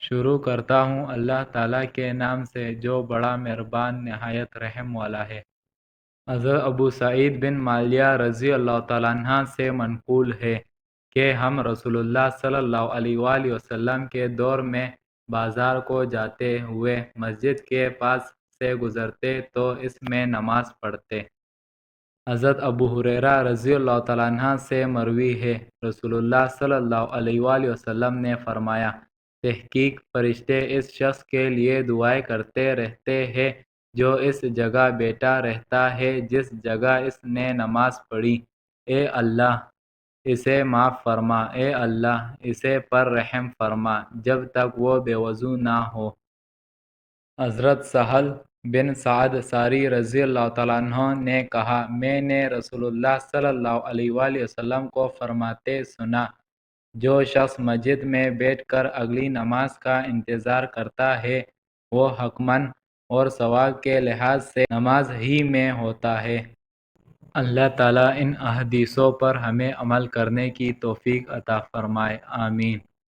شروع کرتا ہوں اللہ تعالیٰ کے نام سے جو بڑا مہربان نہایت رحم والا ہے۔ حضرت ابو سعید بن مالیہ رضی اللہ تعالیٰ عنہ سے منقول ہے کہ ہم رسول اللہ صلی اللہ علیہ وآلہ وسلم کے دور میں بازار کو جاتے ہوئے مسجد کے پاس سے گزرتے تو اس میں نماز پڑھتے۔ حضرت ابو ہریرہ رضی اللہ تعالیٰ عنہ سے مروی ہے، رسول اللہ صلی اللہ علیہ وآلہ وسلم نے فرمایا، تحقیق فرشتے اس شخص کے لیے دعائیں کرتے رہتے ہیں جو اس جگہ بیٹھا رہتا ہے جس جگہ اس نے نماز پڑھی۔ اے اللہ اسے معاف فرما، اے اللہ اسے پر رحم فرما، جب تک وہ بے وضو نہ ہو۔ حضرت سہل بن سعد ساری رضی اللہ تعالیٰ عنہ نے کہا، میں نے رسول اللہ صلی اللہ علیہ وآلہ وسلم کو فرماتے سنا، جو شخص مسجد میں بیٹھ کر اگلی نماز کا انتظار کرتا ہے وہ حتماً اور ثواب کے لحاظ سے نماز ہی میں ہوتا ہے۔ اللہ تعالیٰ ان احادیثوں پر ہمیں عمل کرنے کی توفیق عطا فرمائے، آمین۔